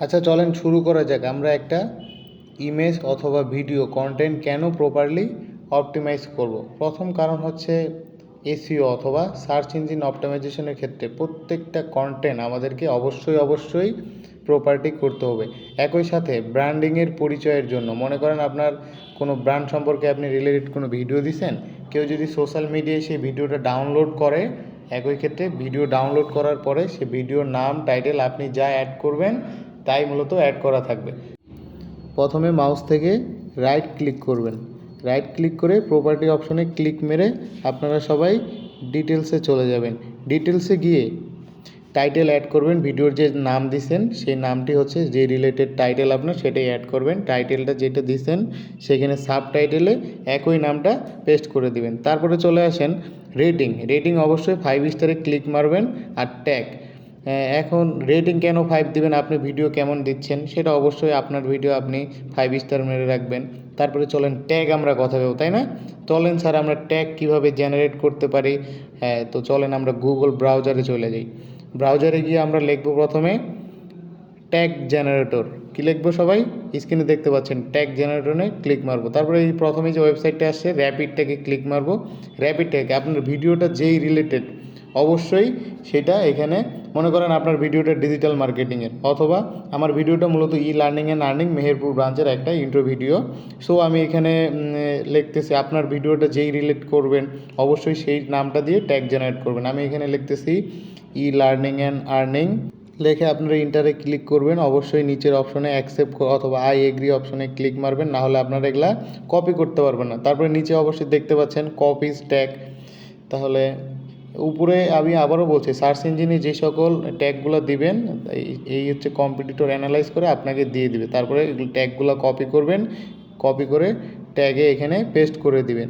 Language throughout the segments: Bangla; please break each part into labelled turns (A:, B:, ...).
A: আচ্ছা চলেন শুরু করা যাক। আমরা একটা ইমেজ অথবা ভিডিও কন্টেন্ট কেন প্রপারলি অপটিমাইজ করব। প্রথম কারণ হচ্ছে এসইও অথবা সার্চ ইঞ্জিন অপটিমাইজেশনের ক্ষেত্রে প্রত্যেকটা কন্টেন্ট আমাদেরকে অবশ্যই প্রপারটি করতে হবে। একই সাথে ব্র্যান্ডিংয়ের পরিচয়ের জন্য মনে করেন আপনার কোনো ব্র্যান্ড সম্পর্কে আপনি রিলেটেড কোনো ভিডিও দিছেন, কেউ যদি সোশ্যাল মিডিয়ায় সেই ভিডিওটা ডাউনলোড করে, একই ক্ষেত্রে ভিডিও ডাউনলোড করার পরে সে ভিডিওর নাম টাইটেল আপনি যা অ্যাড করবেন তাই মূলত অ্যাড করা থাকবে। প্রথমে মাউস থেকে রাইট ক্লিক করবেন, রাইট ক্লিক করে প্রপার্টি অপশনে ক্লিক মেরে আপনারা সবাই ডিটেলসে চলে যাবেন। ডিটেলসে গিয়ে টাইটেল অ্যাড করবেন, ভিডিওর যে নাম দিছেন সেই নামটি হচ্ছে যে রিলেটেড টাইটেল আপনার সেটাই অ্যাড করবেন। টাইটেলটা যেটা দিছেন সেখানে সাব টাইটেলে একই নামটা পেস্ট করে দিবেন। তারপরে চলে আসেন রেটিং অবশ্যই 5 স্টারে ক্লিক মারবেন। আর ট্যাগ, এখন রেটিং কেন 5 দিবেন, আপনি ভিডিও কেমন দিচ্ছেন সেটা অবশ্যই আপনার ভিডিও আপনি 5 স্টার মেরে রাখবেন। তারপরে চলেন ট্যাগ আমরা কথা বলবো, তাই না? চলেন স্যার আমরা ট্যাগ কিভাবে জেনারেট করতে পারি। হ্যাঁ, তো চলেন আমরা গুগল ব্রাউজারে চলে যাই। ব্রাউজারে গিয়ে আমরা লিখব প্রথমে ট্যাগ জেনারেটর। কী লিখবো সবাই স্ক্রিনে দেখতে পাচ্ছেন, ট্যাগ জেনারেটরে ক্লিক মারবো। তারপরে এই প্রথমে যে ওয়েবসাইটটা আসছে র্যাপিড ট্যাগে ক্লিক মারবো। র্যাপিড ট্যাগ আপনার ভিডিওটা যেই রিলেটেড অবশ্যই সেটা এখানে, মনে করেন আপনার ভিডিওটা ডিজিটাল মার্কেটিংয়ের, অথবা আমার ভিডিওটা মূলত লার্নিং অ্যান্ড আর্নিং মেহেরপুর ব্রাঞ্চের একটা ইন্ট্রো ভিডিও। সো আমি এখানে লিখতেছি আপনার ভিডিওটা যেই রিলেট করবেন অবশ্যই সেই নামটা দিয়ে ট্যাগ জেনারেট করবেন। আমি এখানে লিখতেছি লার্নিং অ্যান্ড আর্নিং, লেখে আপনারা ইন্টারে ক্লিক করবেন। অবশ্যই নিচের অপশনে অ্যাকসেপ্ট অথবা আই এগ্রি অপশনে ক্লিক মারবেন, না হলে আপনারা এগুলা কপি করতে পারবেন না। তারপরে নিচে অবশ্যই দেখতে পাচ্ছেন কপিজ ট্যাগ। তাহলে উপরে আমি আবারও বলছি, সার্চ ইঞ্জিনে যে সকল ট্যাগগুলো দিবেন এই হচ্ছে কম্পিটিটর অ্যানালাইজ করে আপনাকে দিয়ে দিবে। তারপরে ট্যাগগুলো কপি করবেন, কপি করে ট্যাগে এখানে পেস্ট করে দিবেন।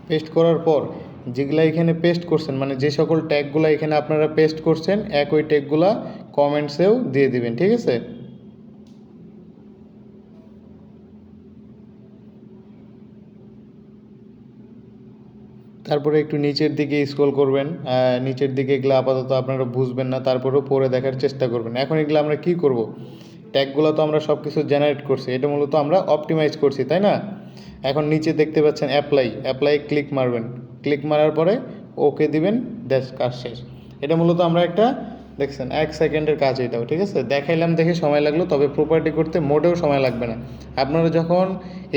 A: পেস্ট করার পর যেগুলা এখানে পেস্ট করছেন, মানে যে সকল ট্যাগগুলো এখানে আপনারা পেস্ট করছেন একই ট্যাগগুলা কমেন্টসেও দিয়ে দিবেন, ঠিক আছে? তারপরে একটু নিচের দিকে স্ক্রল করবেন। নিচের দিকে এগুলো আপাতত আপনারা বুঝবেন না, তারপরেও পরে দেখার চেষ্টা করবেন। এখন এগুলো আমরা কি করব, ট্যাগগুলো তো আমরা সব কিছু জেনারেট করছি, এটা মূলত আমরা অপটিমাইজ করছি, তাই না? এখন নিচে দেখতে পাচ্ছেন অ্যাপ্লাই ক্লিক মারবেন। ক্লিক মারার পরে ওকে দিবেন, দ্যাটস কাজ শেষ। এটা মূলত আমরা একটা, দেখছেন 1 সেকেন্ডের কাজ এটাও, ঠিক আছে? দেখাইলাম দেখে সময় লাগলো, তবে প্রপার্টি করতে মোটেও সময় লাগবে না। আপনারা যখন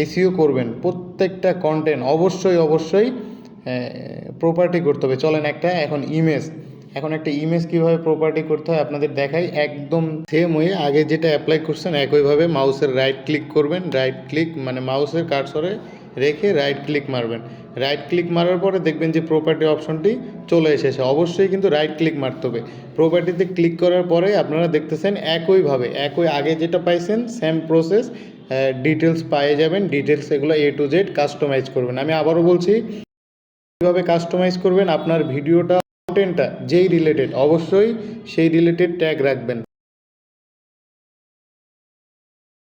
A: এসইও করবেন প্রত্যেকটা কন্টেন্ট অবশ্যই প্রপার্টি করতে হবে। চলেন এখন একটা ইমেজ কীভাবে প্রপার্টি করতে হয় আপনাদের দেখাই। একদম সেম ওয়ে আগে যেটা অ্যাপ্লাই করছেন একইভাবে মাউসের রাইট ক্লিক করবেন, রাইট ক্লিক মানে মাউসের কার্সরে রেখে রাইট ক্লিক মারবেন। রাইট ক্লিক মারার পরে দেখবেন যে প্রপার্টি অপশনটি চলে এসেছে। অবশ্যই কিন্তু রাইট ক্লিক মারতে হবে। প্রপার্টিতে ক্লিক করার পরে আপনারা দেখতেছেন একইভাবে আগে যেটা পাইছেন সেম প্রসেস, ডিটেলস পেয়ে যাবেন। ডিটেলস এগুলো A to Z কাস্টমাইজ করবেন। আমি আবারও বলছি কীভাবে কাস্টমাইজ করবেন। আপনার ভিডিওটা কন্টেন্টটা যেই রিলেটেড অবশ্যই সেই রিলেটেড ট্যাগ রাখবেন।